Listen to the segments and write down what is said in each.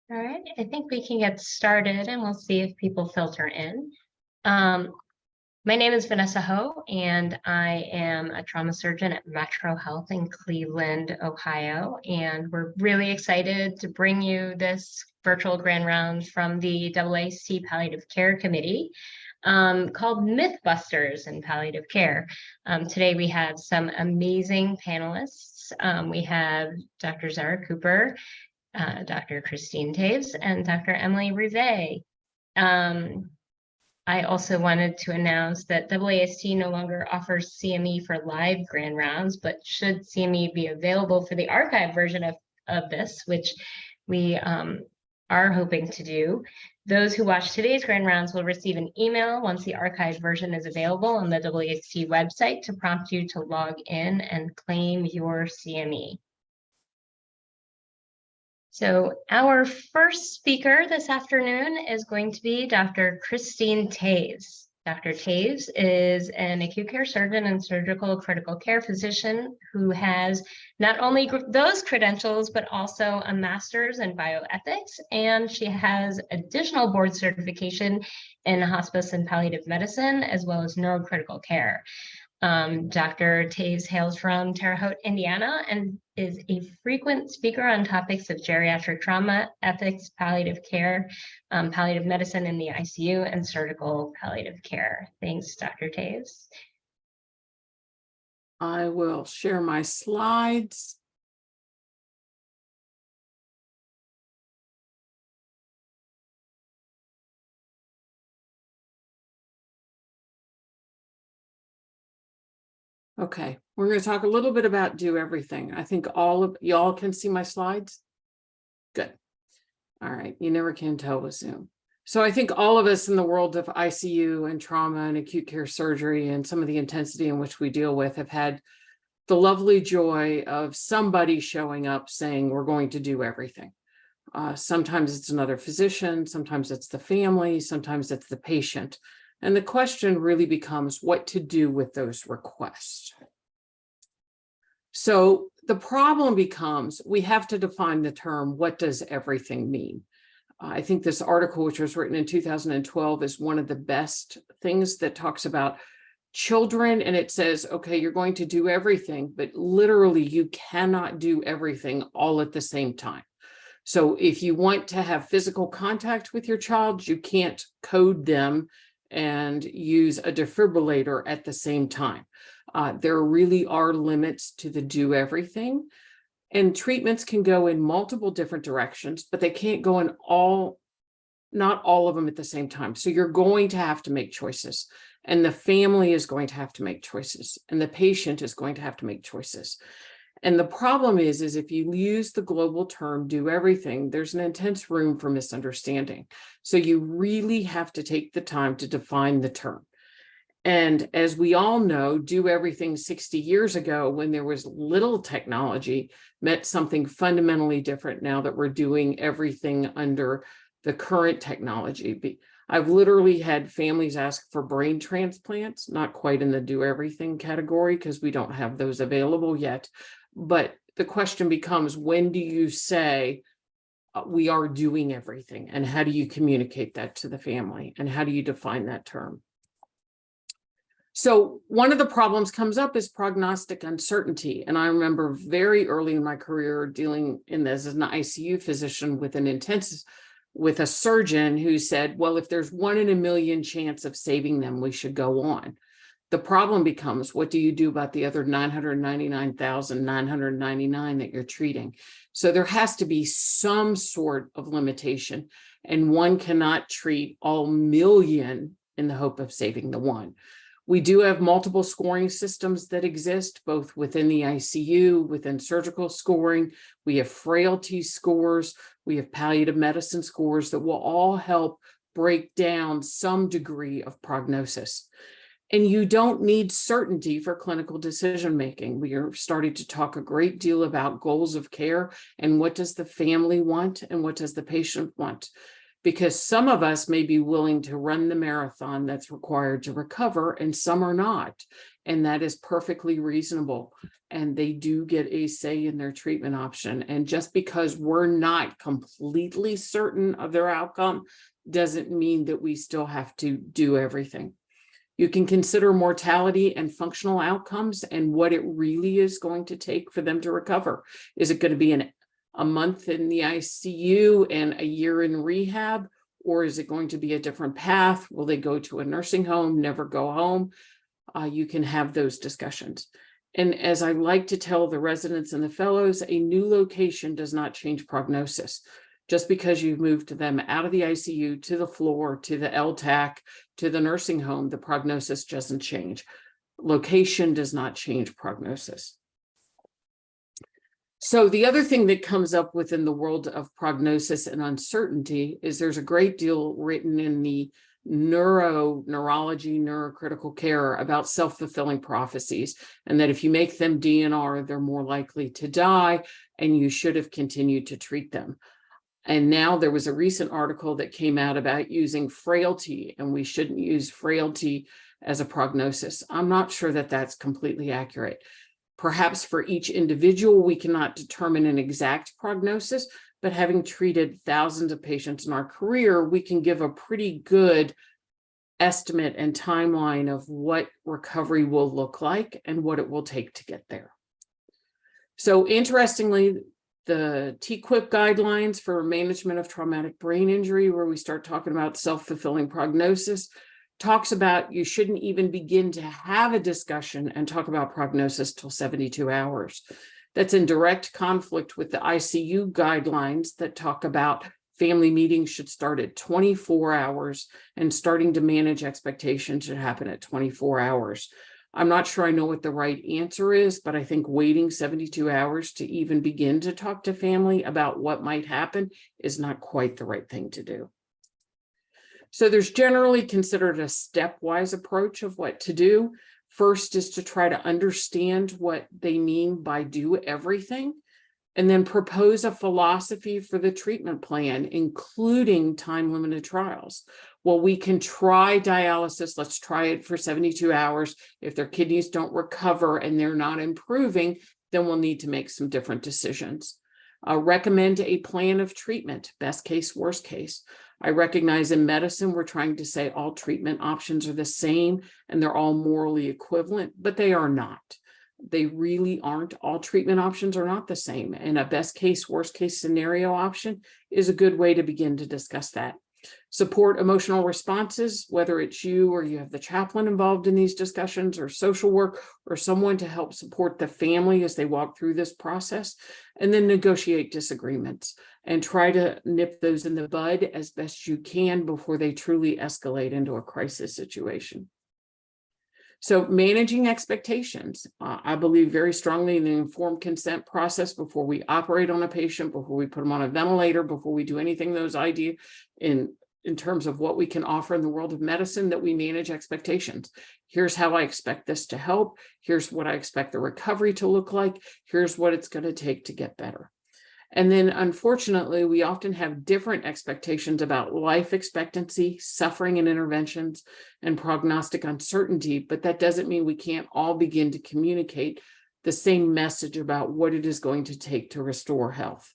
All right, I think we can get started and we'll see if people filter in. My name is Vanessa Ho, and I am a trauma surgeon at Metro Health in Cleveland, Ohio. And we're really excited to bring you this virtual grand round from the AAST Palliative Care Committee called Mythbusters in Palliative Care. Today we have some amazing panelists. We have Dr. Zara Cooper, Dr. Christine Toevs, and Dr. Emily Rivet. I also wanted to announce that AAST no longer offers CME for live grand rounds, but should CME be available for the archive version of this, which we are hoping to do, those who watch today's grand rounds will receive an email once the archive version is available on the AAST website to prompt you to log in and claim your CME. So our first speaker this afternoon is going to be Dr. Christine Toevs. Dr. Toevs is an acute care surgeon and surgical critical care physician who has not only those credentials, but also a master's in bioethics, and she has additional board certification in hospice and palliative medicine, as well as neurocritical care. Dr. Toevs hails from Terre Haute, Indiana, and is a frequent speaker on topics of geriatric trauma, ethics, palliative care, palliative medicine in the ICU, and surgical palliative care. Thanks, Dr. Toevs. I will share my slides. Okay, we're going to talk a little bit about do everything. I think all of y'all can see my slides. Good. All right, you never can tell with Zoom. So I think all of us in the world of ICU and trauma and acute care surgery and some of the intensity in which we deal with have had the lovely joy of somebody showing up saying we're going to do everything. Sometimes it's another physician, sometimes it's the family, sometimes it's the patient. And the question really becomes what to do with those requests. So the problem becomes we have to define the term, what does everything mean? I think this article, which was written in 2012, is one of the best things that talks about children. And it says, okay, you're going to do everything, but literally you cannot do everything all at the same time. So if you want to have physical contact with your child, you can't code them and use a defibrillator at the same time. There really are limits to the do everything, and treatments can go in multiple different directions, but they can't go in not all of them at the same time. So you're going to have to make choices, and the family is going to have to make choices, and the patient is going to have to make choices. And the problem is if you use the global term do everything, there's an intense room for misunderstanding. So you really have to take the time to define the term. And as we all know, do everything 60 years ago, when there was little technology, meant something fundamentally different now that we're doing everything under the current technology. I've literally had families ask for brain transplants, not quite in the do everything category because we don't have those available yet. But the question becomes, when do you say we are doing everything? And how do you communicate that to the family? And how do you define that term? So one of the problems comes up is prognostic uncertainty. And I remember very early in my career dealing in this as an ICU physician with a surgeon who said, well, if there's 1 in a million chance of saving them, we should go on. The problem becomes, what do you do about the other 999,999 that you're treating? So there has to be some sort of limitation, and one cannot treat all million in the hope of saving the one. We do have multiple scoring systems that exist, both within the ICU, within surgical scoring. We have frailty scores. We have palliative medicine scores that will all help break down some degree of prognosis. And you don't need certainty for clinical decision-making. We are starting to talk a great deal about goals of care and what does the family want and what does the patient want. Because some of us may be willing to run the marathon that's required to recover and some are not. and that is perfectly reasonable. And they do get a say in their treatment option. And just because we're not completely certain of their outcome doesn't mean that we still have to do everything. You can consider mortality and functional outcomes and what it really is going to take for them to recover. Is it going to be a month in the ICU and a year in rehab? Or is it going to be a different path? Will they go to a nursing home, never go home? You can have those discussions. And as I like to tell the residents and the fellows, a new location does not change prognosis. Just because you've moved them out of the ICU to the floor, to the LTAC, to the nursing home, the prognosis doesn't change. Location does not change prognosis. So the other thing that comes up within the world of prognosis and uncertainty is there's a great deal written in the neurology, neurocritical care about self-fulfilling prophecies, and that if you make them DNR, they're more likely to die, and you should have continued to treat them. And now there was a recent article that came out about using frailty, and we shouldn't use frailty as a prognosis. I'm not sure that that's completely accurate. Perhaps for each individual, we cannot determine an exact prognosis, but having treated thousands of patients in our career, we can give a pretty good estimate and timeline of what recovery will look like and what it will take to get there. So interestingly, the TQIP guidelines for management of traumatic brain injury, where we start talking about self-fulfilling prognosis, talks about you shouldn't even begin to have a discussion and talk about prognosis till 72 hours. That's in direct conflict with the ICU guidelines that talk about family meetings should start at 24 hours and starting to manage expectations should happen at 24 hours. I'm not sure I know what the right answer is, but I think waiting 72 hours to even begin to talk to family about what might happen is not quite the right thing to do. So there's generally considered a stepwise approach of what to do. First is to try to understand what they mean by do everything, and then propose a philosophy for the treatment plan, including time-limited trials. Well, we can try dialysis. Let's try it for 72 hours. If their kidneys don't recover and they're not improving, then we'll need to make some different decisions. Recommend a plan of treatment, best case, worst case. I recognize in medicine, we're trying to say all treatment options are the same and they're all morally equivalent, but they are not. They really aren't. All treatment options are not the same. And a best case, worst case scenario option is a good way to begin to discuss that. Support emotional responses, whether it's you or you have the chaplain involved in these discussions or social work or someone to help support the family as they walk through this process, and then negotiate disagreements and try to nip those in the bud as best you can before they truly escalate into a crisis situation. So managing expectations, I believe very strongly in the informed consent process before we operate on a patient, before we put them on a ventilator, before we do anything those ideas in terms of what we can offer in the world of medicine, that we manage expectations. Here's how I expect this to help. Here's what I expect the recovery to look like. Here's what it's going to take to get better. And then unfortunately, we often have different expectations about life expectancy, suffering and interventions, and prognostic uncertainty, but that doesn't mean we can't all begin to communicate the same message about what it is going to take to restore health.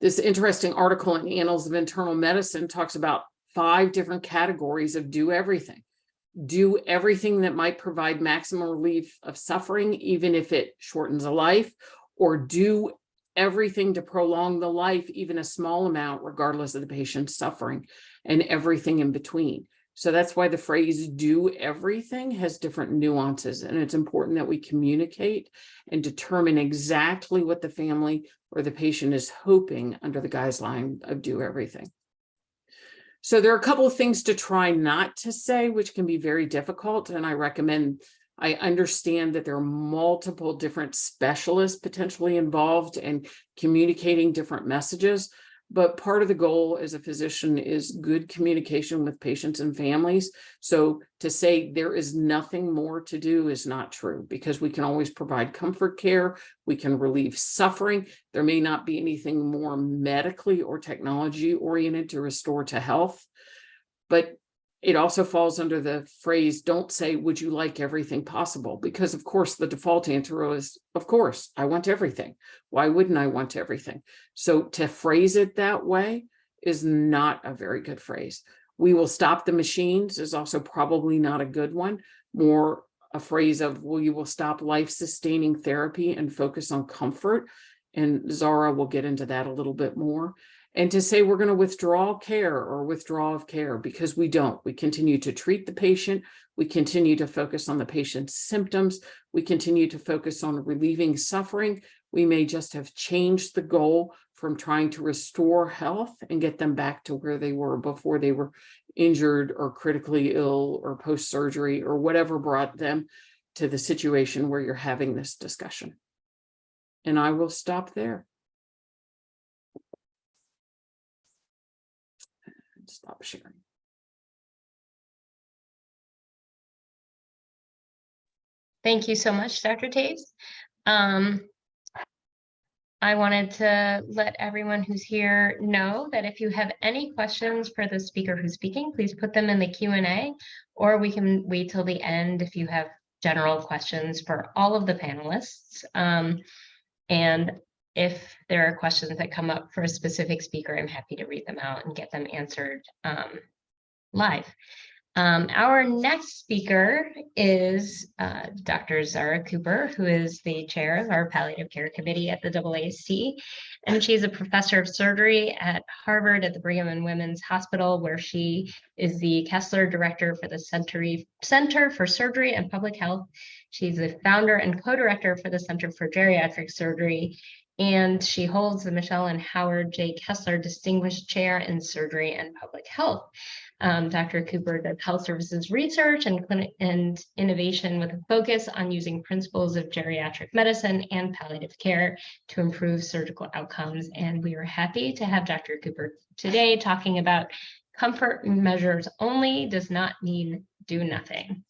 This interesting article in Annals of Internal Medicine talks about 5 different categories of do everything. Do everything that might provide maximum relief of suffering, even if it shortens a life, or do everything to prolong the life, even a small amount, regardless of the patient's suffering, and everything in between. So that's why the phrase do everything has different nuances, and it's important that we communicate and determine exactly what the family or the patient is hoping under the guideline of do everything. So there are a couple of things to try not to say, which can be very difficult, and I understand that there are multiple different specialists potentially involved in communicating different messages, but part of the goal as a physician is good communication with patients and families. So to say there is nothing more to do is not true, because we can always provide comfort care. We can relieve suffering. There may not be anything more medically or technology oriented to restore to health, but It also falls under the phrase, don't say, would you like everything possible? Because of course, the default answer is, of course, I want everything. Why wouldn't I want everything? So to phrase it that way is not a very good phrase. We will stop the machines is also probably not a good one. More a phrase of, well, you will stop life-sustaining therapy and focus on comfort. And Zara will get into that a little bit more. And to say we're going to withdraw care or withdraw of care, because we don't. We continue to treat the patient. We continue to focus on the patient's symptoms. We continue to focus on relieving suffering. We may just have changed the goal from trying to restore health and get them back to where they were before they were injured or critically ill or post-surgery or whatever brought them to the situation where you're having this discussion. And I will stop there. Stop sharing. Thank you so much, Dr. Toevs. I wanted to let everyone who's here know that if you have any questions for the speaker who's speaking, please put them in the Q&A, or we can wait till the end if you have general questions for all of the panelists. And if there are questions that come up for a specific speaker, I'm happy to read them out and get them answered live. Our next speaker is Dr. Zara Cooper, who is the chair of our Palliative Care Committee at the AAST, and she's a professor of surgery at Harvard at the Brigham and Women's Hospital, where she is the Kessler Director for the Center for Surgery and Public Health. She's the founder and co-director for the Center for Geriatric Surgery, and she holds the Michelle and Howard J. Kessler Distinguished Chair in Surgery and Public Health. Dr. Cooper does health services research and innovation with a focus on using principles of geriatric medicine and palliative care to improve surgical outcomes. And we are happy to have Dr. Cooper today talking about comfort measures only does not mean do nothing.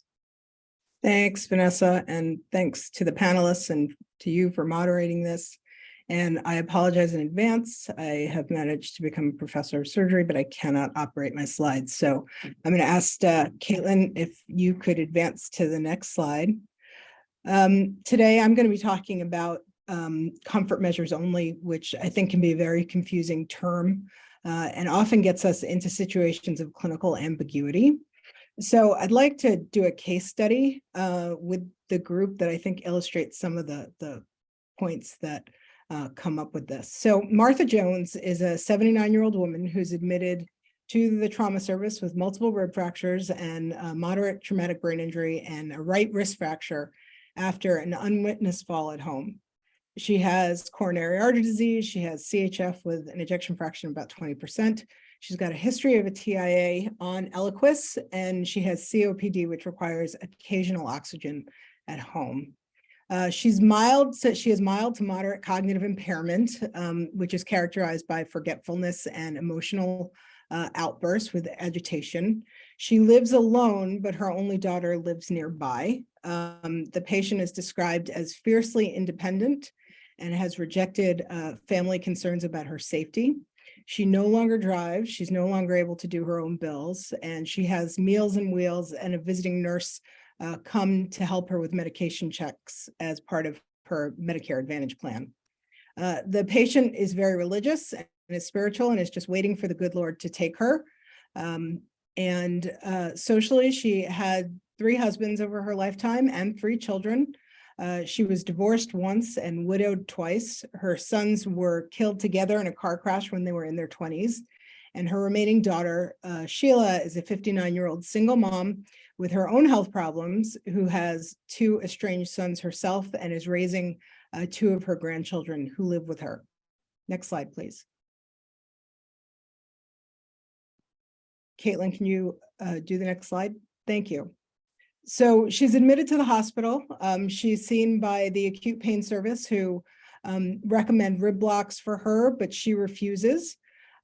Thanks, Vanessa, and thanks to the panelists and to you for moderating this. And I apologize in advance. I have managed to become a professor of surgery, but I cannot operate my slides. So I'm going to ask Caitlin if you could advance to the next slide. Today, I'm going to be talking about comfort measures only, which I think can be a very confusing term and often gets us into situations of clinical ambiguity. So I'd like to do a case study with the group that I think illustrates some of the points that come up with this. So Martha Jones is a 79-year-old woman who's admitted to the trauma service with multiple rib fractures and moderate traumatic brain injury and a right wrist fracture after an unwitnessed fall at home. She has coronary artery disease. She has CHF with an ejection fraction of about 20%. She's got a history of a TIA on Eliquis, and she has COPD, which requires occasional oxygen at home. She has mild to moderate cognitive impairment, which is characterized by forgetfulness and emotional outbursts with agitation. She lives alone, but her only daughter lives nearby. The patient is described as fiercely independent and has rejected family concerns about her safety. She no longer drives. She's no longer able to do her own bills, and she has meals and wheels and a visiting nurse come to help her with medication checks as part of her Medicare Advantage plan. The patient is very religious and is spiritual and is just waiting for the good Lord to take her. Socially, she had 3 husbands over her lifetime and 3 children. She was divorced once and widowed twice. Her sons were killed together in a car crash when they were in their 20s. And her remaining daughter, Sheila, is a 59-year-old single mom with her own health problems who has 2 estranged sons herself and is raising 2 of her grandchildren who live with her. Next slide, please. Caitlin, can you do the next slide? Thank you. So she's admitted to the hospital. She's seen by the acute pain service who recommend rib blocks for her, but she refuses.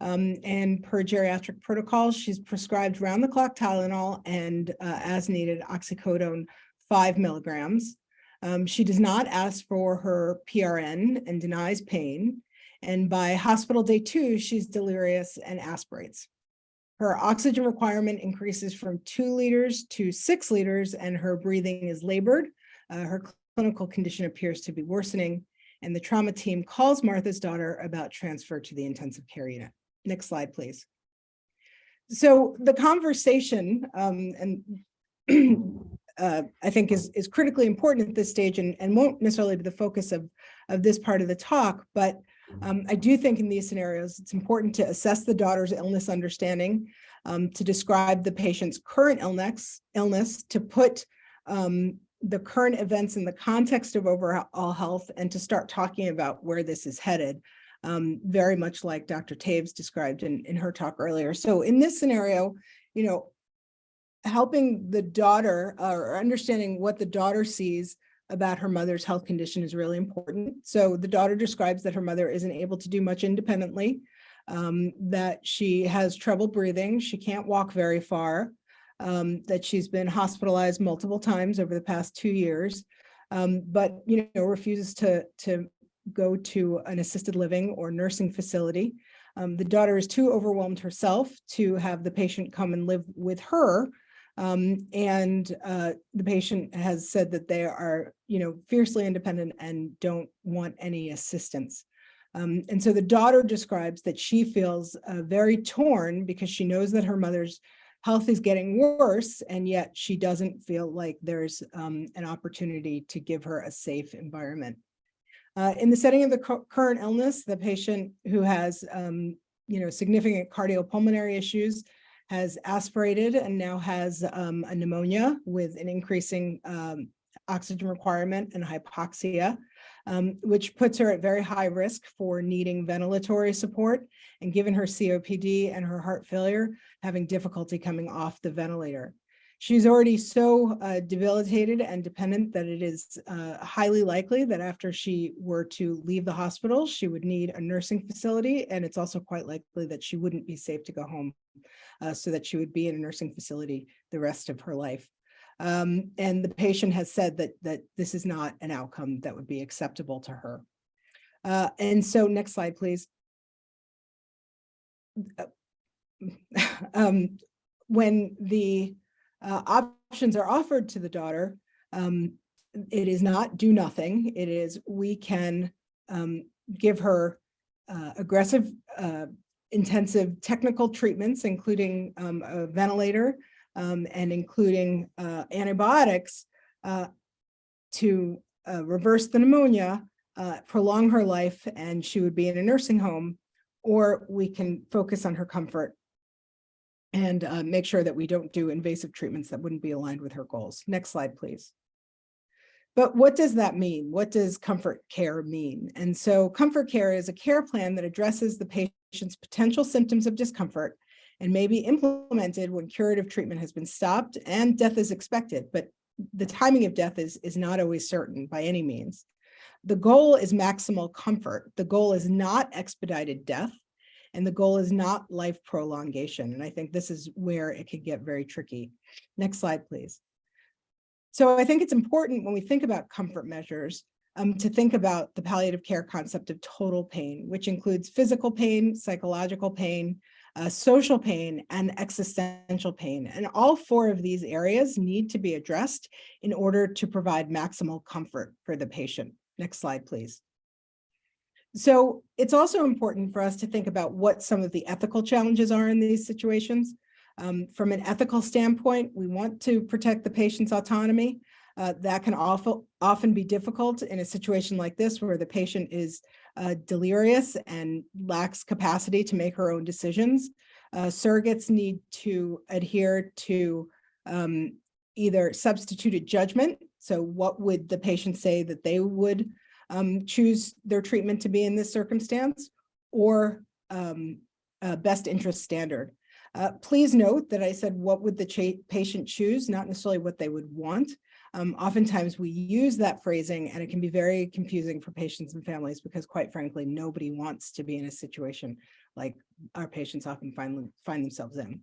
And per geriatric protocols, she's prescribed round-the-clock Tylenol and as needed oxycodone 5 milligrams. She does not ask for her PRN and denies pain. And by hospital day 2, she's delirious and aspirates. Her oxygen requirement increases from 2 liters to 6 liters, and her breathing is labored. Her clinical condition appears to be worsening, and the trauma team calls Martha's daughter about transfer to the intensive care unit. Next slide, please. So the conversation, I think is critically important at this stage and won't necessarily be the focus of this part of the talk, but I do think in these scenarios, it's important to assess the daughter's illness understanding, to describe the patient's current illness, to put the current events in the context of overall health, and to start talking about where this is headed, very much like Dr. Toevs described in her talk earlier. So in this scenario, you know, helping the daughter or understanding what the daughter sees about her mother's health condition is really important. So the daughter describes that her mother isn't able to do much independently, that she has trouble breathing, she can't walk very far, that she's been hospitalized multiple times over the past 2 years, but refuses to go to an assisted living or nursing facility. The daughter is too overwhelmed herself to have the patient come and live with her. And the patient has said that they are, fiercely independent and don't want any assistance. And so the daughter describes that she feels very torn because she knows that her mother's health is getting worse, and yet she doesn't feel like there's an opportunity to give her a safe environment. In the setting of the current illness, the patient who has, significant cardiopulmonary issues has aspirated and now has a pneumonia with an increasing oxygen requirement and hypoxia, which puts her at very high risk for needing ventilatory support, and given her COPD and her heart failure, having difficulty coming off the ventilator. She's already so debilitated and dependent that it is highly likely that after she were to leave the hospital, she would need a nursing facility, and it's also quite likely that she wouldn't be safe to go home, so that she would be in a nursing facility the rest of her life. And the patient has said that this is not an outcome that would be acceptable to her. And so next slide, please. When the options are offered to the daughter, it is not do nothing. It is we can give her aggressive, intensive technical treatments, including a ventilator and including antibiotics to reverse the pneumonia, prolong her life, and she would be in a nursing home, or we can focus on her comfort and make sure that we don't do invasive treatments that wouldn't be aligned with her goals. Next slide, please. But what does that mean? What does comfort care mean? And so comfort care is a care plan that addresses the patient's potential symptoms of discomfort and may be implemented when curative treatment has been stopped and death is expected, but the timing of death is not always certain by any means. The goal is maximal comfort. The goal is not expedited death, and the goal is not life prolongation. And I think this is where it could get very tricky. Next slide, please. So I think it's important when we think about comfort measures to think about the palliative care concept of total pain, which includes physical pain, psychological pain, social pain, and existential pain. And all 4 of these areas need to be addressed in order to provide maximal comfort for the patient. Next slide, please. So it's also important for us to think about what some of the ethical challenges are in these situations. From an ethical standpoint, we want to protect the patient's autonomy. That can often be difficult in a situation like this, where the patient is delirious and lacks capacity to make her own decisions. Surrogates need to adhere to either substituted judgment. So what would the patient say that they would choose their treatment to be in this circumstance, or best interest standard. Please note that I said what would the patient choose, not necessarily what they would want. Oftentimes we use that phrasing and it can be very confusing for patients and families, because quite frankly, nobody wants to be in a situation like our patients often find themselves in.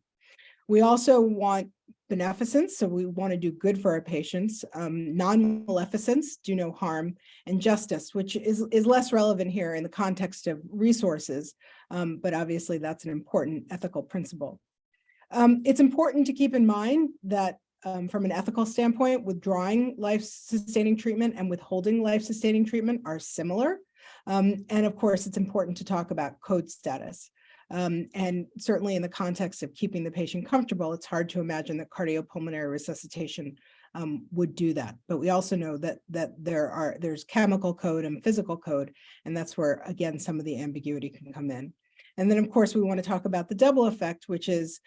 We also want beneficence, so we want to do good for our patients, non-maleficence, do no harm, and justice, which is less relevant here in the context of resources, but obviously that's an important ethical principle. It's important to keep in mind that from an ethical standpoint, withdrawing life-sustaining treatment and withholding life-sustaining treatment are similar. And of course, it's important to talk about code status. And certainly in the context of keeping the patient comfortable, it's hard to imagine that cardiopulmonary resuscitation would do that. But we also know that there's chemical code and physical code, and that's where, again, some of the ambiguity can come in. And then, of course, we want to talk about the double effect, which is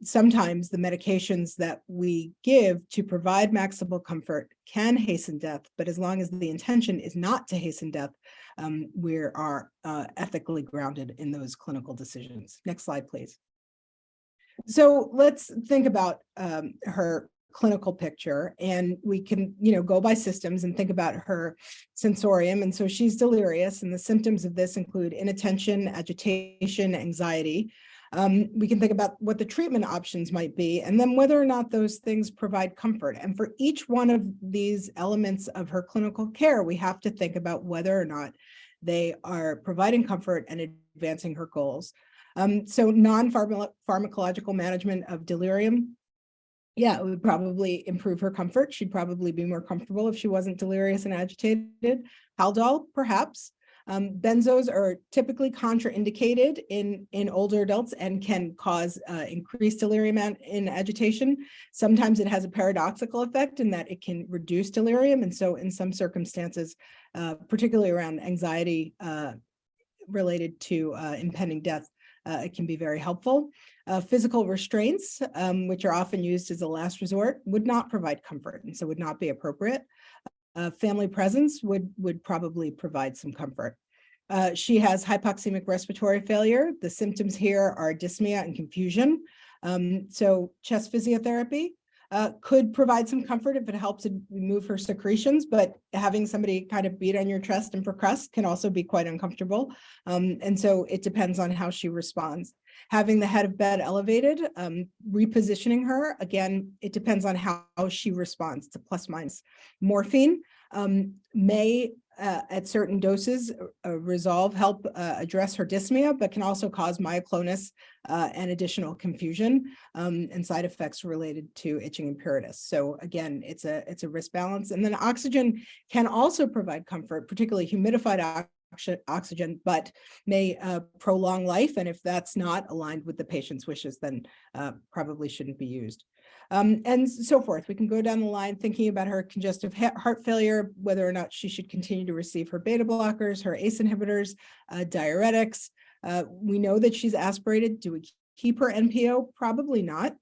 sometimes the medications that we give to provide maximal comfort can hasten death, but as long as the intention is not to hasten death, we are ethically grounded in those clinical decisions. Next slide, please. So let's think about her clinical picture, and we can, go by systems and think about her sensorium. And so she's delirious, and the symptoms of this include inattention, agitation, anxiety. We can think about what the treatment options might be, and then whether or not those things provide comfort. And for each one of these elements of her clinical care, we have to think about whether or not they are providing comfort and advancing her goals. So non-pharmacological management of delirium, yeah, it would probably improve her comfort. She'd probably be more comfortable if she wasn't delirious and agitated. Haldol, perhaps. Benzos are typically contraindicated in older adults and can cause increased delirium and agitation. Sometimes it has a paradoxical effect in that it can reduce delirium. And so in some circumstances, particularly around anxiety related to impending death, it can be very helpful. Physical restraints, which are often used as a last resort, would not provide comfort, and so would not be appropriate. Family presence would probably provide some comfort. She has hypoxemic respiratory failure. The symptoms here are dyspnea and confusion. So chest physiotherapy could provide some comfort if it helps to remove her secretions, but having somebody kind of beat on your chest and percuss can also be quite uncomfortable. And so it depends on how she responds. Having the head of bed elevated, repositioning her, again, it depends on how she responds to plus minus. Morphine may, at certain doses, help address her dyspnea, but can also cause myoclonus and additional confusion and side effects related to itching and pruritus. So again, it's a risk balance. And then oxygen can also provide comfort, particularly humidified oxygen, but may prolong life. And if that's not aligned with the patient's wishes, then probably shouldn't be used. And so forth. We can go down the line thinking about her congestive heart failure, whether or not she should continue to receive her beta blockers, her ACE inhibitors, diuretics. We know that she's aspirated. Do we keep her NPO? Probably not.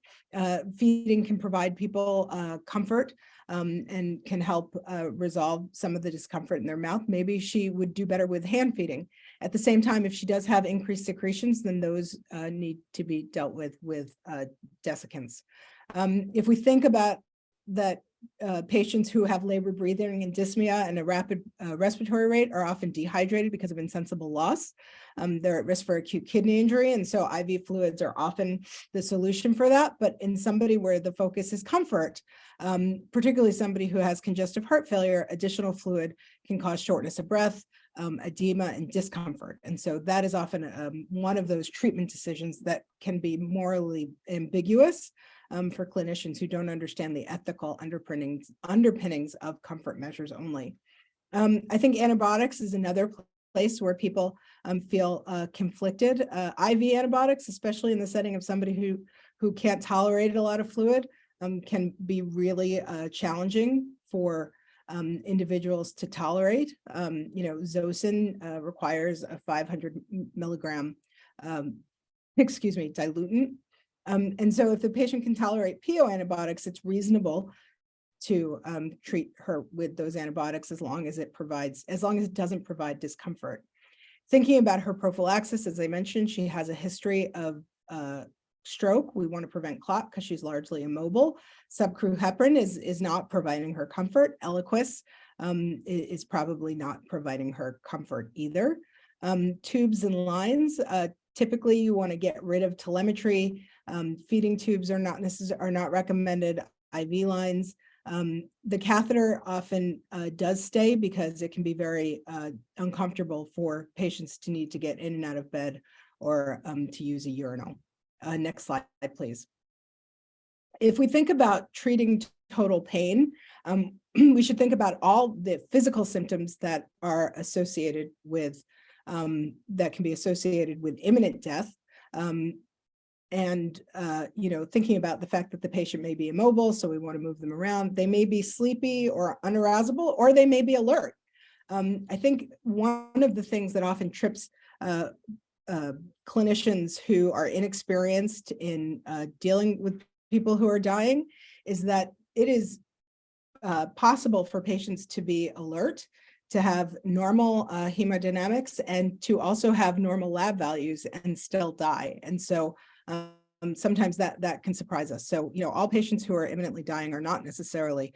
Feeding can provide people comfort and can help resolve some of the discomfort in their mouth. Maybe she would do better with hand feeding. At the same time, if she does have increased secretions, then those need to be dealt with desiccants. If we think about that, patients who have labored breathing and dyspnea and a rapid respiratory rate are often dehydrated because of insensible loss. They're at risk for acute kidney injury, and so IV fluids are often the solution for that. But in somebody where the focus is comfort, particularly somebody who has congestive heart failure, additional fluid can cause shortness of breath, edema, and discomfort. And so that is often one of those treatment decisions that can be morally ambiguous for clinicians who don't understand the ethical underpinnings of comfort measures only. I think antibiotics is another place where people feel conflicted. IV antibiotics, especially in the setting of somebody who can't tolerate a lot of fluid, can be really challenging for individuals to tolerate. Zosyn requires a 500 milligram, diluent. And so if the patient can tolerate PO antibiotics, it's reasonable to treat her with those antibiotics as long as it doesn't provide discomfort. Thinking about her prophylaxis, as I mentioned, she has a history of stroke. We want to prevent clot because she's largely immobile. Subcrew heparin is not providing her comfort. Eliquis is probably not providing her comfort either. Tubes and lines, typically you want to get rid of telemetry. Feeding tubes are not recommended. IV lines. The catheter often does stay because it can be very uncomfortable for patients to need to get in and out of bed or to use a urinal. Next slide, please. If we think about treating total pain, we should think about all the physical symptoms that are associated with, that can be associated with imminent death. Thinking about the fact that the patient may be immobile, so we want to move them around. They may be sleepy or unarousable, or they may be alert. I think one of the things that often trips clinicians who are inexperienced in dealing with people who are dying is that it is possible for patients to be alert, to have normal hemodynamics, and to also have normal lab values and still die. And so sometimes that can surprise us. So, all patients who are imminently dying are not necessarily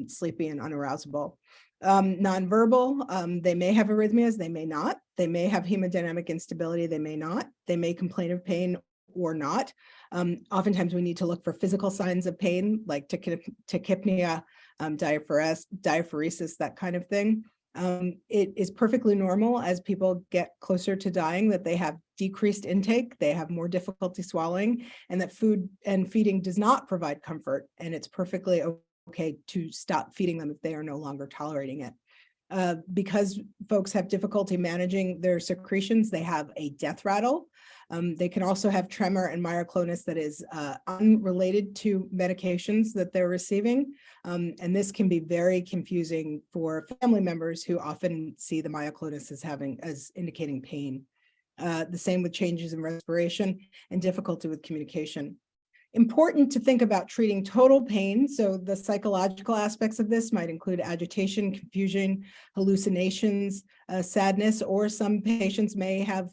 sleepy and unarousable. Nonverbal, they may have arrhythmias, they may not. They may have hemodynamic instability, they may not. They may complain of pain or not. Oftentimes we need to look for physical signs of pain, like tachypnea, diaphoresis, that kind of thing. It is perfectly normal as people get closer to dying that they have decreased intake, they have more difficulty swallowing, and that food and feeding does not provide comfort, and it's perfectly okay to stop feeding them if they are no longer tolerating it. Because folks have difficulty managing their secretions, they have a death rattle. They can also have tremor and myoclonus that is unrelated to medications that they're receiving. And this can be very confusing for family members who often see the myoclonus as indicating pain. The same with changes in respiration and difficulty with communication. Important to think about treating total pain. So the psychological aspects of this might include agitation, confusion, hallucinations, sadness, or some patients may have,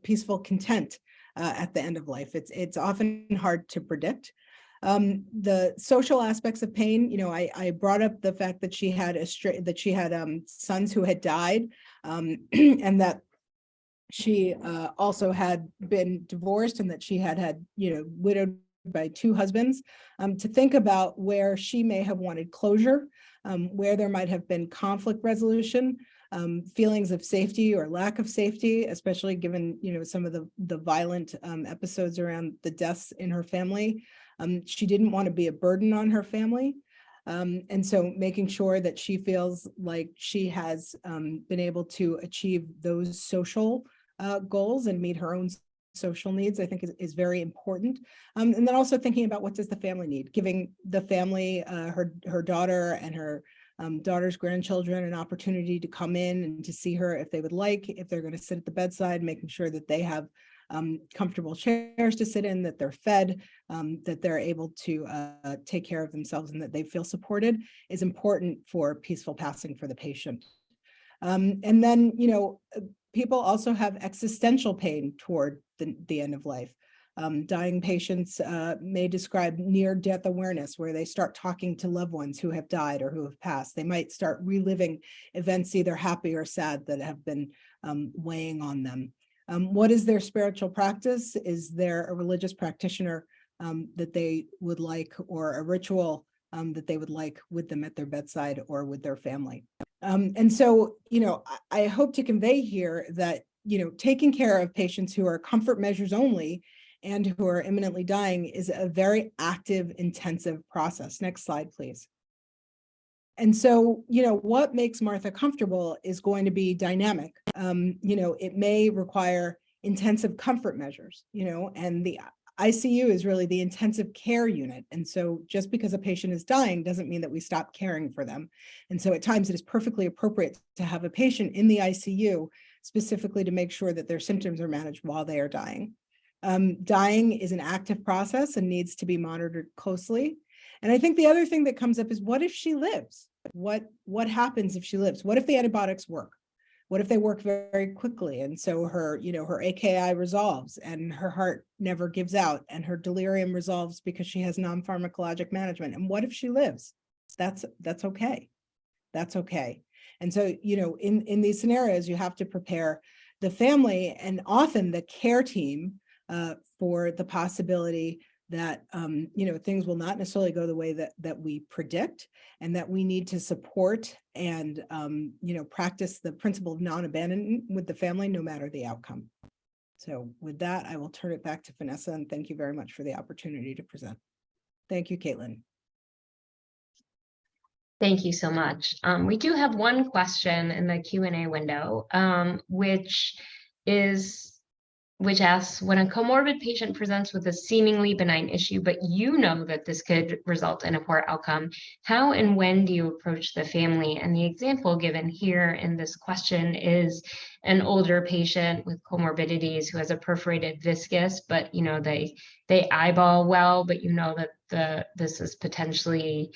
peaceful content at the end of life. It's often hard to predict. The social aspects of pain, I brought up the fact that she had sons who had died, and that she also had been divorced, and that she had widowed by 2 husbands, to think about where she may have wanted closure, where there might have been conflict resolution, feelings of safety or lack of safety, especially given some of the violent episodes around the deaths in her family. She didn't want to be a burden on her family. And so making sure that she feels like she has been able to achieve those social goals and meet her own social needs, I think is very important. And then also thinking about what does the family need, giving the family, her daughter and her daughter's grandchildren an opportunity to come in and to see her if they would like, if they're going to sit at the bedside, making sure that they have comfortable chairs to sit in, that they're fed, that they're able to take care of themselves, and that they feel supported is important for peaceful passing for the patient. And then, people also have existential pain toward the end of life. Dying patients may describe near-death awareness, where they start talking to loved ones who have died or who have passed. They might start reliving events, either happy or sad, that have been weighing on them. What is their spiritual practice? Is there a religious practitioner that they would like, or a ritual that they would like with them at their bedside or with their family? And so, I hope to convey here that, taking care of patients who are comfort measures only and who are imminently dying is a very active, intensive process. Next slide, please. And so, what makes Martha comfortable is going to be dynamic. It may require intensive comfort measures, and the ICU is really the intensive care unit. And so just because a patient is dying doesn't mean that we stop caring for them. And so at times it is perfectly appropriate to have a patient in the ICU specifically to make sure that their symptoms are managed while they are dying. Dying is an active process and needs to be monitored closely. And I think the other thing that comes up is, what if she lives? What happens if she lives? What if the antibiotics work? What if they work very quickly? And so her AKI resolves and her heart never gives out and her delirium resolves because she has non-pharmacologic management. And what if she lives? That's okay. That's okay. And so, in these scenarios, you have to prepare the family and often the care team for the possibility that things will not necessarily go the way that we predict, and that we need to support and practice the principle of non-abandonment with the family, no matter the outcome. So with that, I will turn it back to Vanessa, and thank you very much for the opportunity to present. Thank you, Caitlin. Thank you so much. We do have one question in the Q&A window, which asks, when a comorbid patient presents with a seemingly benign issue, but you know that this could result in a poor outcome, how and when do you approach the family? And the example given here in this question is an older patient with comorbidities who has a perforated viscus, but they eyeball well, but this is potentially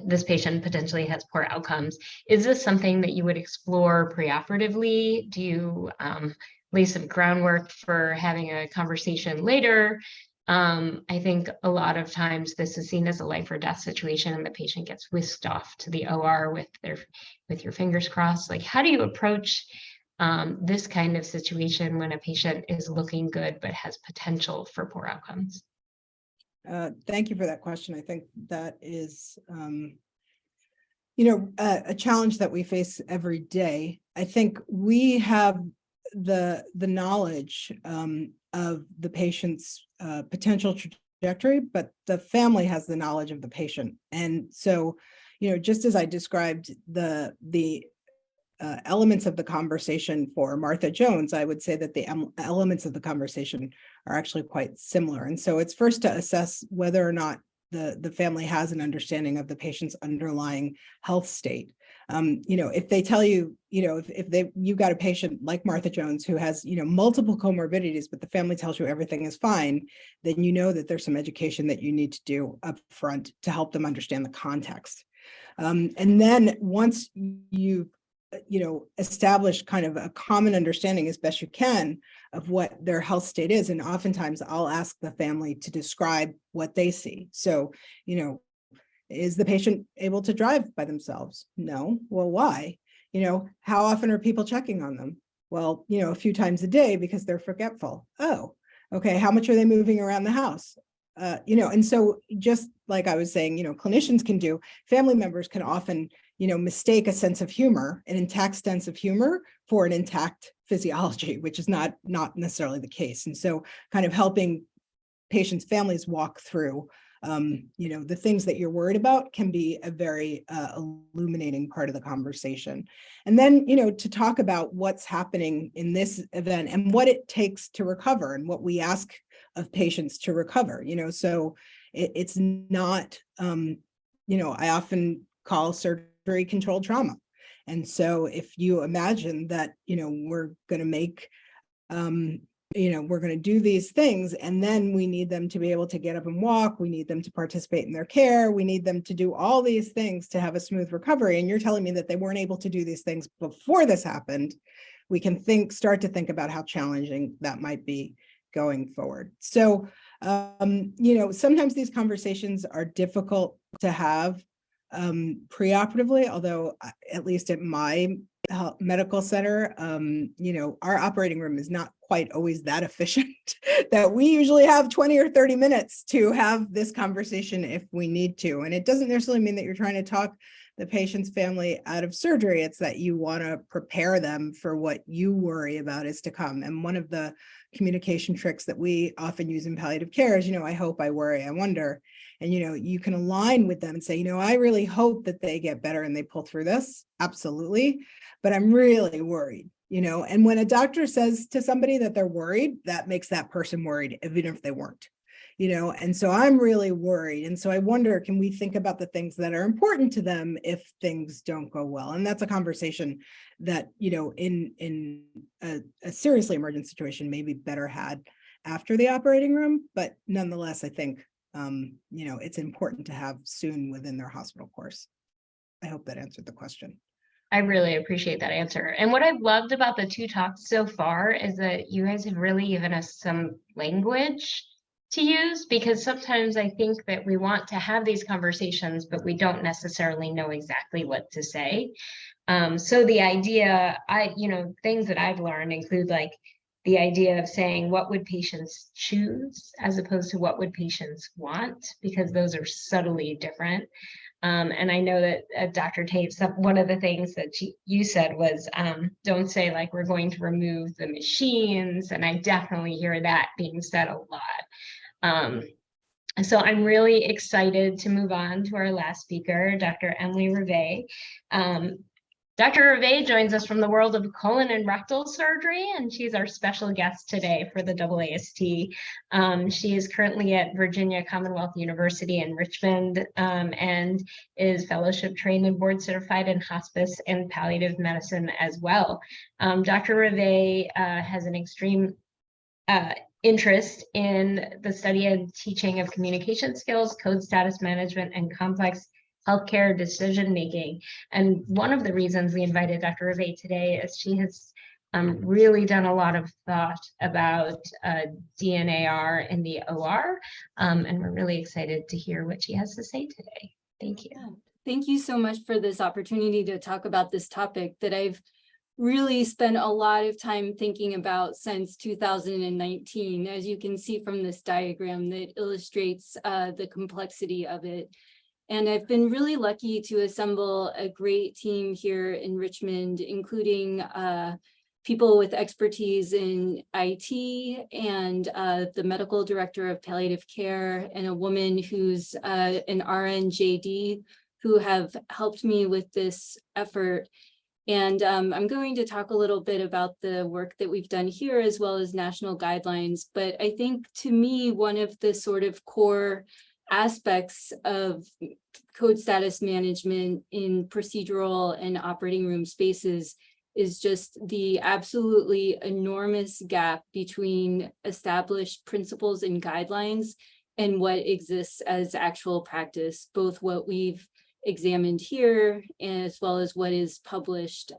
this patient potentially has poor outcomes. Is this something that you would explore preoperatively? Do you lay some groundwork for having a conversation later? I think a lot of times this is seen as a life or death situation, and the patient gets whisked off to the OR with your fingers crossed. Like, how do you approach this kind of situation when a patient is looking good but has potential for poor outcomes? Thank you for that question. I think that is, a challenge that we face every day. I think we have the knowledge of the patient's potential trajectory, but the family has the knowledge of the patient. And so, just as I described the elements of the conversation for Martha Jones, I would say that the elements of the conversation are actually quite similar. And so it's first to assess whether or not the family has an understanding of the patient's underlying health state. If they tell you, if you've got a patient like Martha Jones who has, multiple comorbidities, but the family tells you everything is fine, then you know that there's some education that you need to do up front to help them understand the context. And then once you establish kind of a common understanding as best you can of what their health state is. And oftentimes I'll ask the family to describe what they see. So, is the patient able to drive by themselves? No. Well, why? How often are people checking on them? Well, a few times a day because they're forgetful. Oh, okay. How much are they moving around the house? And so just like I was saying, clinicians can do, family members can often mistake a sense of humor, an intact sense of humor, for an intact physiology, which is not necessarily the case. And so kind of helping patients' families walk through, the things that you're worried about can be a very illuminating part of the conversation. And then, to talk about what's happening in this event and what it takes to recover and what we ask of patients to recover, so it's not, I often call surgery controlled trauma. And so if you imagine that, we're going to make, we're going to do these things, and then we need them to be able to get up and walk. We need them to participate in their care. We need them to do all these things to have a smooth recovery. And you're telling me that they weren't able to do these things before this happened. We can start to think about how challenging that might be going forward. So, sometimes these conversations are difficult to have preoperatively, although at least at my medical center, our operating room is not quite always that efficient that we usually have 20 or 30 minutes to have this conversation if we need to. And it doesn't necessarily mean that you're trying to talk the patient's family out of surgery. It's that you want to prepare them for what you worry about is to come. And one of the communication tricks that we often use in palliative care is, I hope, I worry, I wonder. And, you can align with them and say, I really hope that they get better and they pull through this. Absolutely. But I'm really worried, and when a doctor says to somebody that they're worried, that makes that person worried, even if they weren't, and so I'm really worried. And so I wonder, can we think about the things that are important to them if things don't go well? And that's a conversation that, in a seriously emergent situation may be better had after the operating room. But nonetheless, I think, it's important to have soon within their hospital course. I hope that answered the question. I really appreciate that answer. And what I've loved about the two talks so far is that you guys have really given us some language to use, because sometimes I think that we want to have these conversations, but we don't necessarily know exactly what to say. So the idea, things that I've learned include like the idea of saying, what would patients choose as opposed to what would patients want, because those are subtly different. And I know that Dr. Toevs, one of the things that you said was, don't say like we're going to remove the machines. And I definitely hear that being said a lot. So I'm really excited to move on to our last speaker, Dr. Emily Rivet. Dr. Rivet joins us from the world of colon and rectal surgery, and she's our special guest today for the AAST. She is currently at Virginia Commonwealth University in Richmond and is fellowship trained and board certified in hospice and palliative medicine as well. Dr. Rivet has an extreme interest in the study and teaching of communication skills, code status management, and complex healthcare decision-making. And one of the reasons we invited Dr. Rivet today is she has really done a lot of thought about DNAR in the OR, and we're really excited to hear what she has to say today. Thank you. Thank you so much for this opportunity to talk about this topic that I've really spent a lot of time thinking about since 2019, as you can see from this diagram that illustrates the complexity of it. And I've been really lucky to assemble a great team here in Richmond, including people with expertise in IT and the medical director of palliative care and a woman who's an RN JD who have helped me with this effort. And I'm going to talk a little bit about the work that we've done here as well as national guidelines. But I think to me, one of the sort of core aspects of code status management in procedural and operating room spaces is just the absolutely enormous gap between established principles and guidelines and what exists as actual practice, both what we've examined here as well as what is published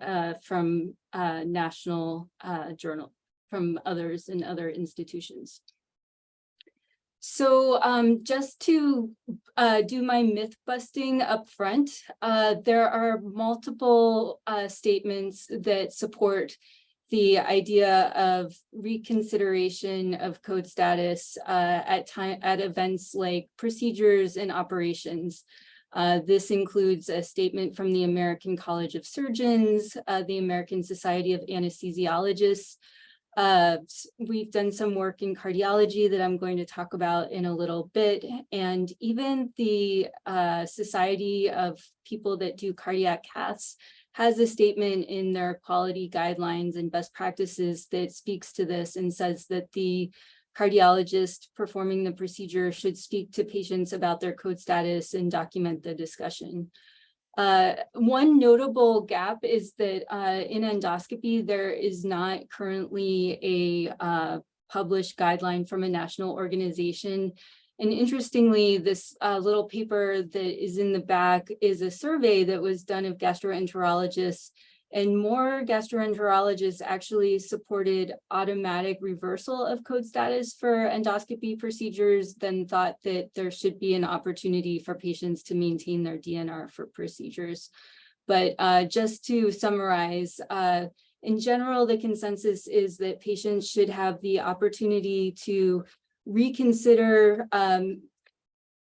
from national journal, from others in other institutions. So just to do my myth busting up front, there are multiple statements that support the idea of reconsideration of code status at events like procedures and operations. This includes a statement from the American College of Surgeons, the American Society of Anesthesiologists. We've done some work in cardiology that I'm going to talk about in a little bit, and even the Society of People that do cardiac caths has a statement in their quality guidelines and best practices that speaks to this and says that the cardiologist performing the procedure should speak to patients about their code status and document the discussion. One notable gap is that in endoscopy, there is not currently a published guideline from a national organization. And interestingly, this little paper that is in the back is a survey that was done of gastroenterologists, and more gastroenterologists actually supported automatic reversal of code status for endoscopy procedures than thought that there should be an opportunity for patients to maintain their DNR for procedures. But just to summarize, in general, the consensus is that patients should have the opportunity to reconsider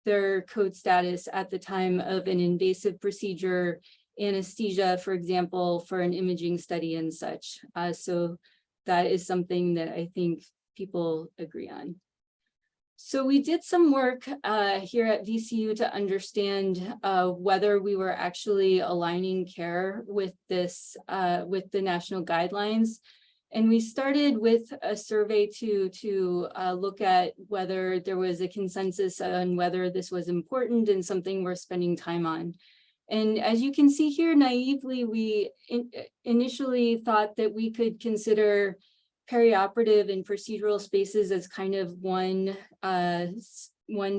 their code status at the time of an invasive procedure, anesthesia, for example, for an imaging study and such. So that is something that I think people agree on. So we did some work here at VCU to understand whether we were actually aligning care with this, with the national guidelines. And we started with a survey to look at whether there was a consensus on whether this was important and something we're spending time on. And as you can see here, naively, we initially thought that we could consider perioperative and procedural spaces as kind of one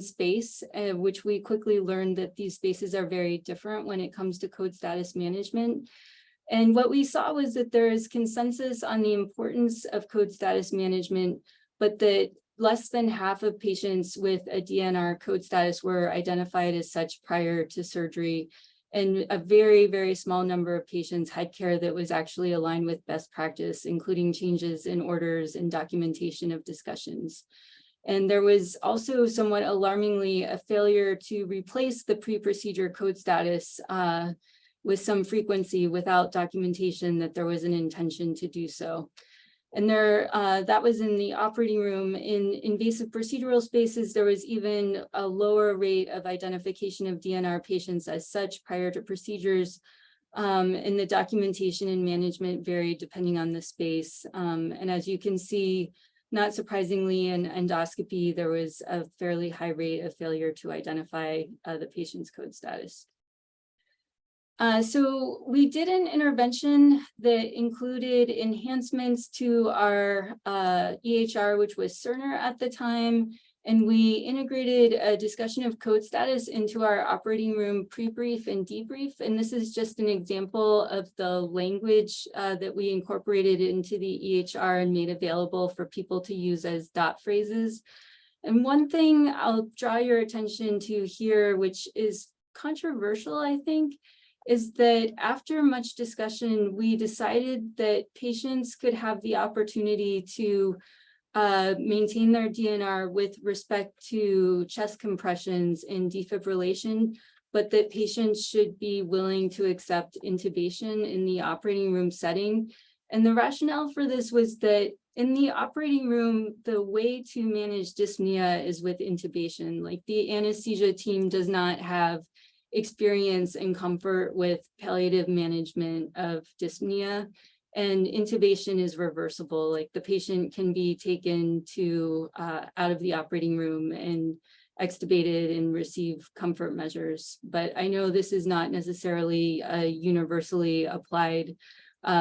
space, which we quickly learned that these spaces are very different when it comes to code status management. And what we saw was that there is consensus on the importance of code status management, but that less than half of patients with a DNR code status were identified as such prior to surgery. And a very, very small number of patients had care that was actually aligned with best practice, including changes in orders and documentation of discussions. And there was also somewhat alarmingly a failure to replace the pre-procedure code status with some frequency without documentation that there was an intention to do so. And that was in the operating room. In invasive procedural spaces, there was even a lower rate of identification of DNR patients as such prior to procedures. And the documentation and management varied depending on the space. And as you can see, not surprisingly, in endoscopy, there was a fairly high rate of failure to identify the patient's code status. So we did an intervention that included enhancements to our EHR, which was Cerner at the time, and we integrated a discussion of code status into our operating room pre-brief and debrief. And this is just an example of the language that we incorporated into the EHR and made available for people to use as dot phrases. And one thing I'll draw your attention to here, which is controversial, I think, is that after much discussion, we decided that patients could have the opportunity to maintain their DNR with respect to chest compressions and defibrillation, but that patients should be willing to accept intubation in the operating room setting. And the rationale for this was that in the operating room, the way to manage dyspnea is with intubation. Like, the anesthesia team does not have experience and comfort with palliative management of dyspnea, and intubation is reversible. Like, the patient can be taken to out of the operating room and extubated and receive comfort measures. But I know this is not necessarily a universally applied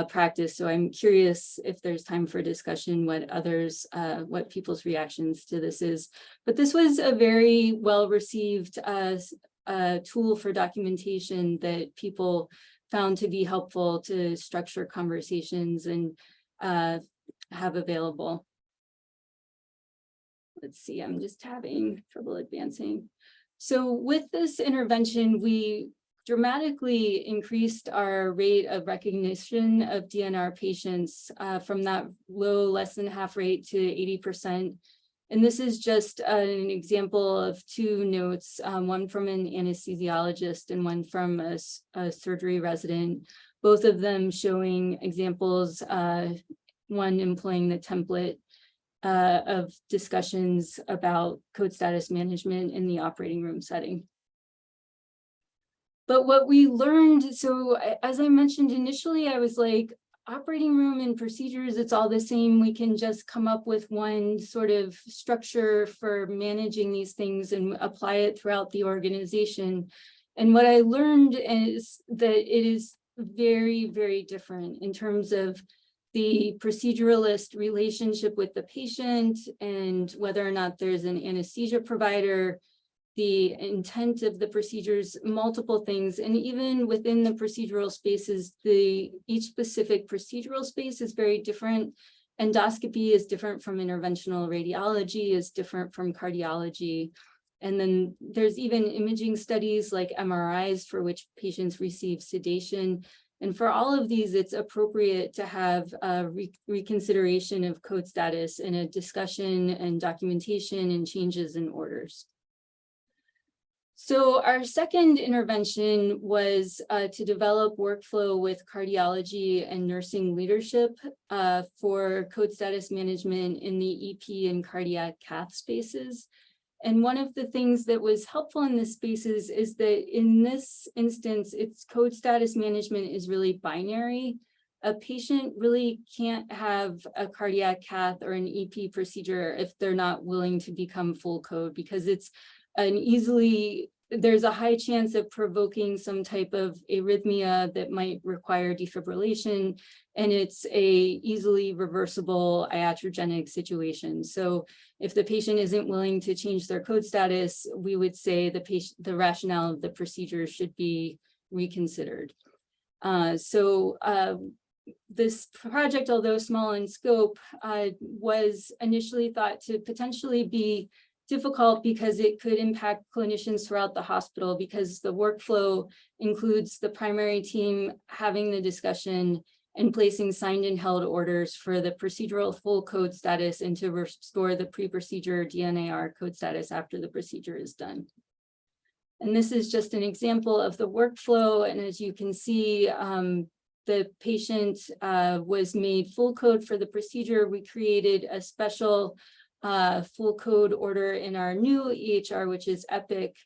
practice, so I'm curious if there's time for discussion what people's reactions to this is. But this was a very well received tool for documentation that people found to be helpful to structure conversations and have available. Let's see, I'm just having trouble advancing. So with this intervention, we dramatically increased our rate of recognition of DNR patients from that low, less than half rate to 80%. And this is just an example of two notes, one from an anesthesiologist and one from a surgery resident, both of them showing examples, one employing the template of discussions about code status management in the operating room setting. But what we learned, so as I mentioned initially, I was like, operating room and procedures, it's all the same. We can just come up with one sort of structure for managing these things and apply it throughout the organization. And what I learned is that it is very, very different in terms of the proceduralist relationship with the patient and whether or not there's an anesthesia provider, the intent of the procedures, multiple things. And even within the procedural spaces, each specific procedural space is very different. Endoscopy is different from interventional radiology, is different from cardiology. And then there's even imaging studies like MRIs for which patients receive sedation. And for all of these, it's appropriate to have a reconsideration of code status and a discussion and documentation and changes in orders. So our second intervention was to develop workflow with cardiology and nursing leadership for code status management in the EP and cardiac cath spaces. And one of the things that was helpful in this spaces is that in this instance, its code status management is really binary. A patient really can't have a cardiac cath or an EP procedure if they're not willing to become full code, because it's there's a high chance of provoking some type of arrhythmia that might require defibrillation, and it's a easily reversible iatrogenic situation. So if the patient isn't willing to change their code status, we would say the rationale of the procedure should be reconsidered. This project, although small in scope, was initially thought to potentially be difficult because it could impact clinicians throughout the hospital, because the workflow includes the primary team having the discussion and placing signed and held orders for the procedural full code status and to restore the pre-procedure DNAR code status after the procedure is done. And this is just an example of the workflow. And as you can see, the patient was made full code for the procedure. We created a special full code order in our new EHR, which is EPIC,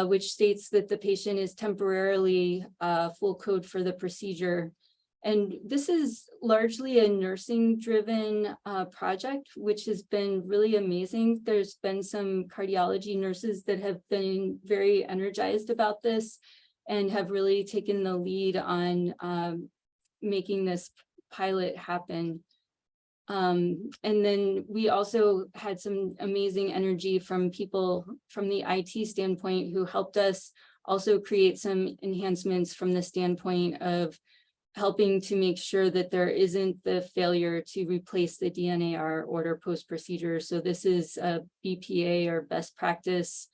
which states that the patient is temporarily full code for the procedure. And this is largely a nursing-driven project, which has been really amazing. There's been some cardiology nurses that have been very energized about this and have really taken the lead on making this pilot happen. And then we also had some amazing energy from people from the IT standpoint who helped us also create some enhancements from the standpoint of helping to make sure that there isn't the failure to replace the DNAR order post-procedure. So this is a BPA or best practice.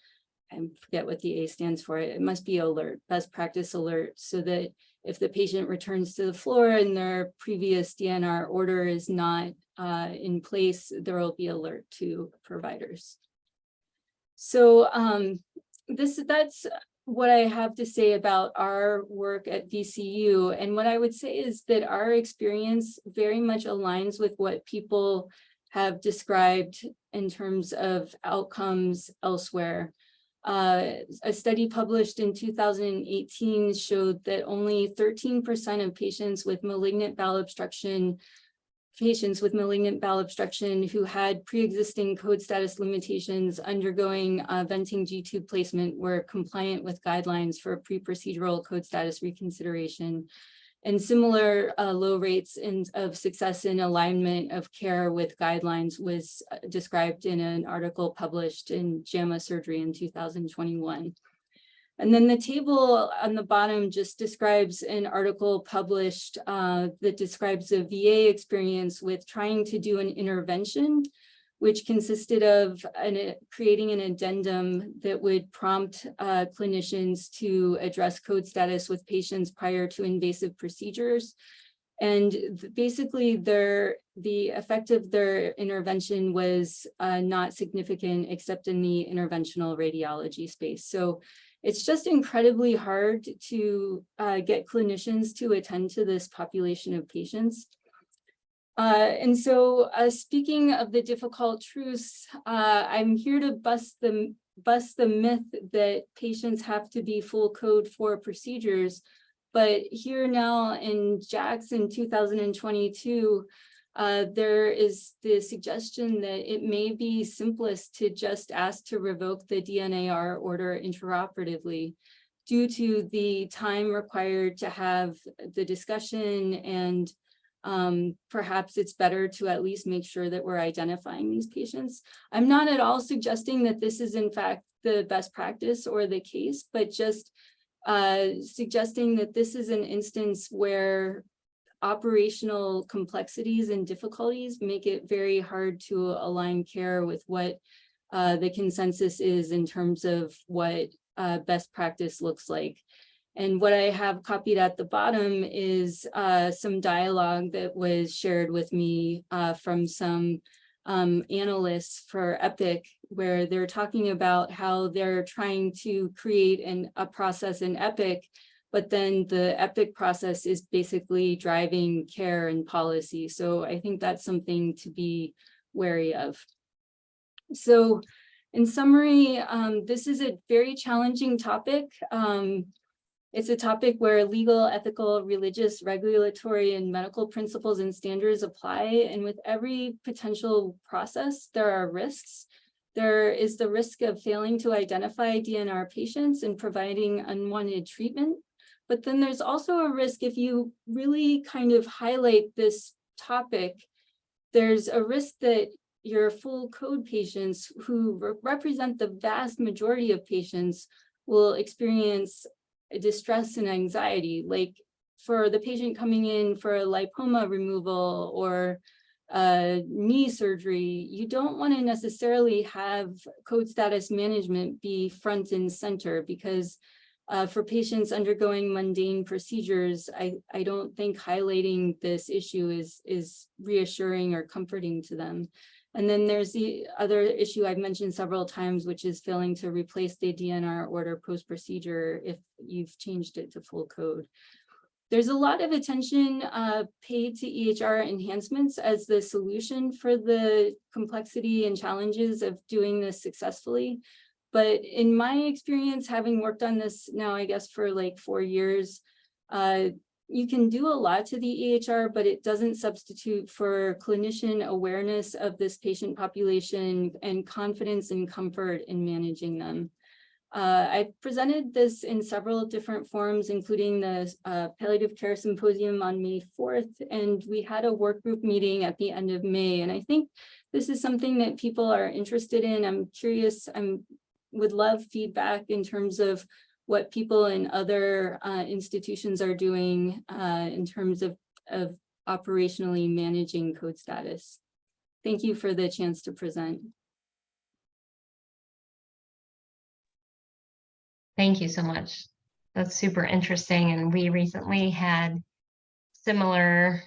I forget what the A stands for. It must be alert, best practice alert, so that if the patient returns to the floor and their previous DNR order is not in place, there will be alert to providers. So that's what I have to say about our work at VCU. And what I would say is that our experience very much aligns with what people have described in terms of outcomes elsewhere. A study published in 2018 showed that only 13% of patients with malignant bowel obstruction who had pre-existing code status limitations undergoing venting G-tube placement were compliant with guidelines for pre-procedural code status reconsideration. And similar low rates of success in alignment of care with guidelines was described in an article published in JAMA Surgery in 2021. And then the table on the bottom just describes an article published that describes a VA experience with trying to do an intervention, which consisted of creating an addendum that would prompt clinicians to address code status with patients prior to invasive procedures. And basically the effect of their intervention was not significant except in the interventional radiology space. So it's just incredibly hard to get clinicians to attend to this population of patients. And so speaking of the difficult truths, I'm here to bust the myth that patients have to be full code for procedures. But here now in Jackson 2022, there is the suggestion that it may be simplest to just ask to revoke the DNAR order interoperatively due to the time required to have the discussion, and perhaps it's better to at least make sure that we're identifying these patients. I'm not at all suggesting that this is in fact the best practice or the case, but just suggesting that this is an instance where operational complexities and difficulties make it very hard to align care with what the consensus is in terms of what best practice looks like. And what I have copied at the bottom is some dialogue that was shared with me from some analysts for EPIC, where they're talking about how they're trying to create a process in EPIC, but then the EPIC process is basically driving care and policy. So I think that's something to be wary of. So in summary, this is a very challenging topic. It's a topic where legal, ethical, religious, regulatory, and medical principles and standards apply. And with every potential process, there are risks. There is the risk of failing to identify DNR patients and providing unwanted treatment. But then there's also a risk if you really kind of highlight this topic, there's a risk that your full code patients who represent the vast majority of patients will experience distress and anxiety, like for the patient coming in for a lipoma removal or knee surgery. You don't want to necessarily have code status management be front and center, because For patients undergoing mundane procedures, I don't think highlighting this issue is reassuring or comforting to them. And then there's the other issue I've mentioned several times, which is failing to replace the DNR order post-procedure if you've changed it to full code. There's a lot of attention paid to EHR enhancements as the solution for the complexity and challenges of doing this successfully. But in my experience, having worked on this now, I guess for like 4 years, you can do a lot to the EHR, but it doesn't substitute for clinician awareness of this patient population and confidence and comfort in managing them. I presented this in several different forums, including the Palliative Care Symposium on May 4th, and we had a work group meeting at the end of May. And I think this is something that people are interested in. I'm curious, would love feedback in terms of what people in other institutions are doing in terms of operationally managing code status. Thank you for the chance to present. Thank you so much. That's super interesting. And we recently had a similar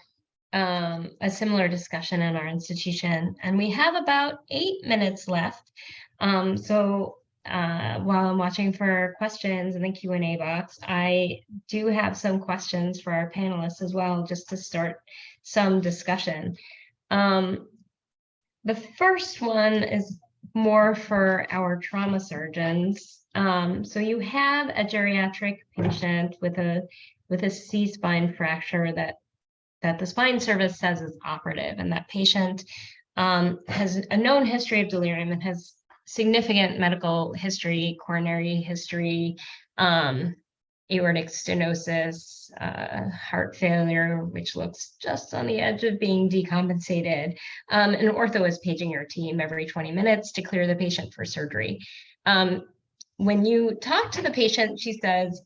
discussion in our institution, and we have about 8 minutes left. So while I'm watching for questions in the Q&A box, I do have some questions for our panelists as well, just to start some discussion. The first one is more for our trauma surgeons. So you have a geriatric patient with a C-spine fracture that the spine service says is operative, and that patient has a known history of delirium and has significant medical history, coronary history, aortic stenosis, heart failure, which looks just on the edge of being decompensated. And ortho is paging your team every 20 minutes to clear the patient for surgery. When you talk to the patient, she says,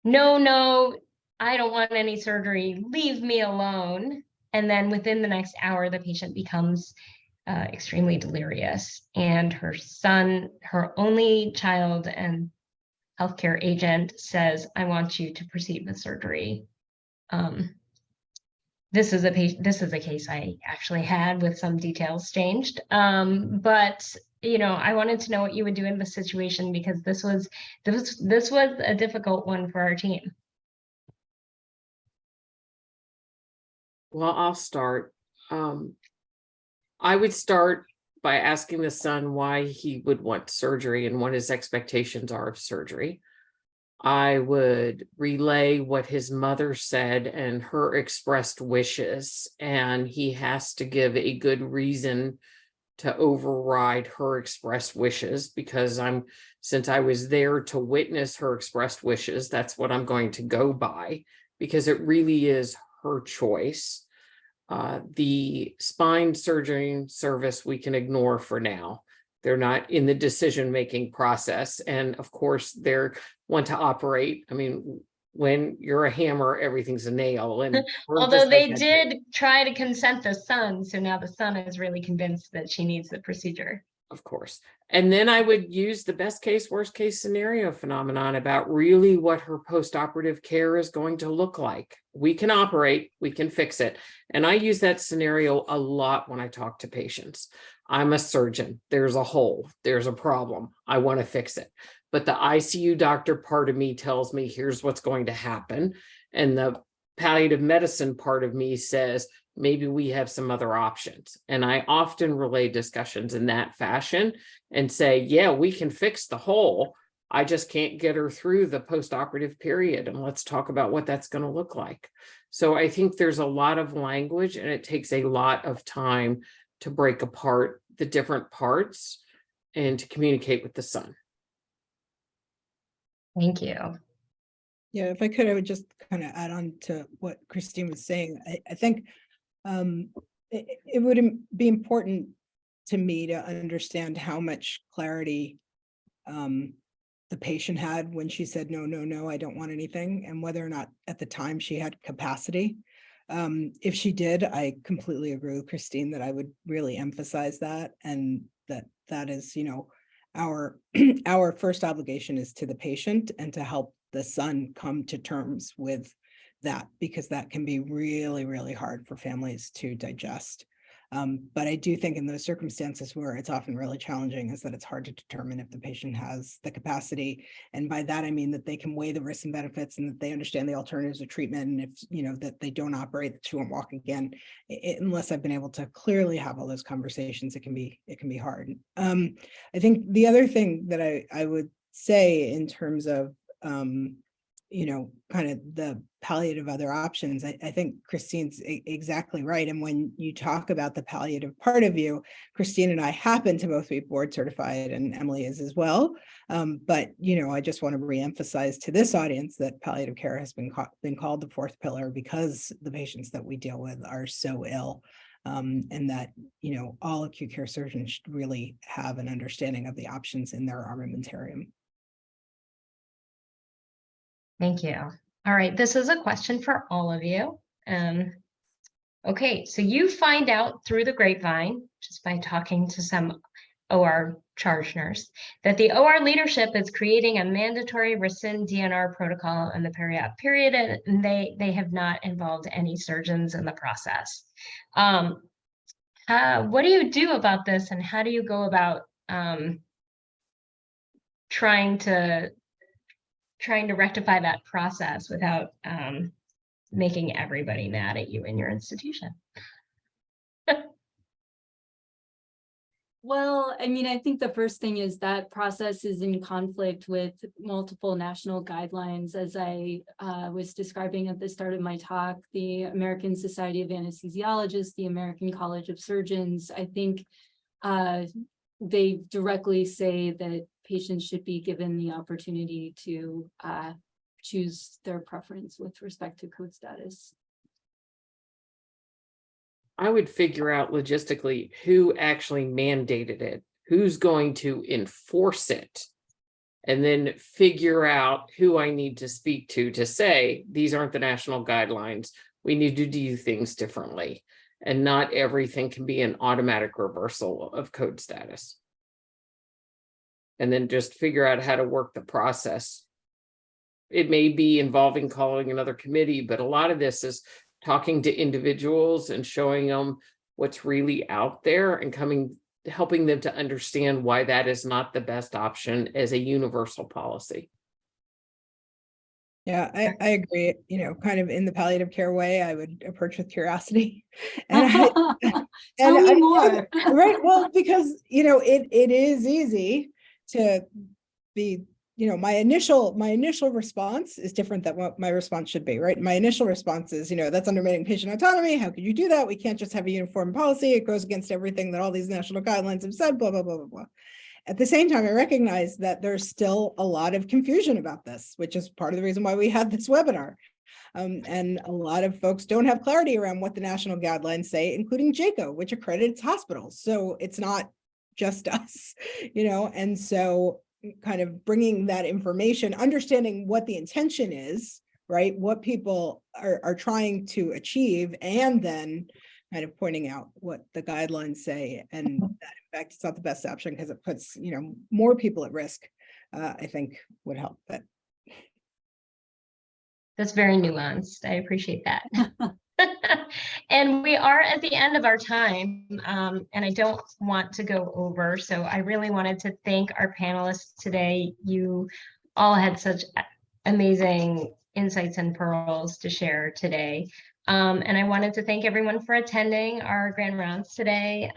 no, I don't want any surgery, leave me alone. And then within the next hour, the patient becomes extremely delirious, and her son, her only child and healthcare agent, says, I want you to proceed with surgery. This is a case I actually had with some details changed, but I wanted to know what you would do in this situation, because this was a difficult one for our team. Well, I'll start. I would start by asking the son why he would want surgery and what his expectations are of surgery. I would relay what his mother said and her expressed wishes, and he has to give a good reason to override her expressed wishes, because since I was there to witness her expressed wishes, that's what I'm going to go by, because it really is her choice. The spine surgery service we can ignore for now. They're not in the decision-making process. And of course, they're one to operate. I mean, when you're a hammer, everything's a nail. And although they did try to consent the son, so now the son is really convinced that she needs the procedure. Of course. And then I would use the best case, worst case scenario phenomenon about really what her post-operative care is going to look like. We can operate, we can fix it. And I use that scenario a lot when I talk to patients. I'm a surgeon. There's a hole. There's a problem. I want to fix it. But the ICU doctor part of me tells me here's what's going to happen. And the palliative medicine part of me says, maybe we have some other options. And I often relay discussions in that fashion and say, yeah, we can fix the hole. I just can't get her through the post-operative period. And let's talk about what that's going to look like. So I think there's a lot of language, and it takes a lot of time to break apart the different parts and to communicate with the son. Thank you. Yeah, if I could, I would just kind of add on to what Christine was saying. I think it would be important to me to understand how much clarity the patient had when she said, no, I don't want anything, and whether or not at the time she had capacity. If she did, I completely agree with Christine that I would really emphasize that, and that is, our first obligation is to the patient and to help the son come to terms with that, because that can be really, really hard for families to digest. But I do think in those circumstances where it's often really challenging is that it's hard to determine if the patient has the capacity. And by that, I mean that they can weigh the risks and benefits and that they understand the alternatives of treatment. And if, you know, that they don't operate, that she won't walk again. Unless I've been able to clearly have all those conversations, it can be hard. I think the other thing that I would say in terms of, you know, kind of the palliative other options, I think Christine's exactly right. And when you talk about the palliative part of you, Christine and I happen to both be board certified, and Emily is as well. But, you know, I just want to reemphasize to this audience that palliative care has been called the fourth pillar because the patients that we deal with are so ill. And that, you know, all acute care surgeons should really have an understanding of the options in their armamentarium. Thank you. All right, this is a question for all of you. Okay, so you find out through the grapevine, just by talking to some OR charge nurse, that the OR leadership is creating a mandatory rescind DNR protocol in the periop period, and they have not involved any surgeons in the process. What do you do about this, and how do you go about trying to rectify that process without making everybody mad at you in your institution? Well, I mean, I think the first thing is that process is in conflict with multiple national guidelines. As I was describing at the start of my talk, the American Society of Anesthesiologists, the American College of Surgeons, I think they directly say that patients should be given the opportunity to choose their preference with respect to code status. I would figure out logistically who actually mandated it, who's going to enforce it, and then figure out who I need to speak to say, these aren't the national guidelines. We need to do things differently. And not everything can be an automatic reversal of code status. And then just figure out how to work the process. It may be involving calling another committee, but a lot of this is talking to individuals and showing them what's really out there and helping them to understand why that is not the best option as a universal policy. Yeah, I agree. You know, kind of in the palliative care way, I would approach with curiosity. And Tell me more. Right. Well, because, you know, it is easy to be, you know, my initial response is different than what my response should be, right? My initial response is, you know, that's undermining patient autonomy. How could you do that? We can't just have a uniform policy. It goes against everything that all these national guidelines have said, blah, blah, blah, blah, blah. At the same time, I recognize that there's still a lot of confusion about this, which is part of the reason why we had this webinar. And a lot of folks don't have clarity around what the national guidelines say, including JACO, which accredits hospitals. So it's not just us, you know, and so kind of bringing that information, understanding what the intention is, right? What people are trying to achieve, and then kind of pointing out what the guidelines say. And that, in fact, it's not the best option because it puts, you know, more people at risk, I think would help. But That's very nuanced. I appreciate that. And we are at the end of our time, and I don't want to go over. So I really wanted to thank our panelists today. You all had such amazing insights and pearls to share today. And I wanted to thank everyone for attending our grand rounds today.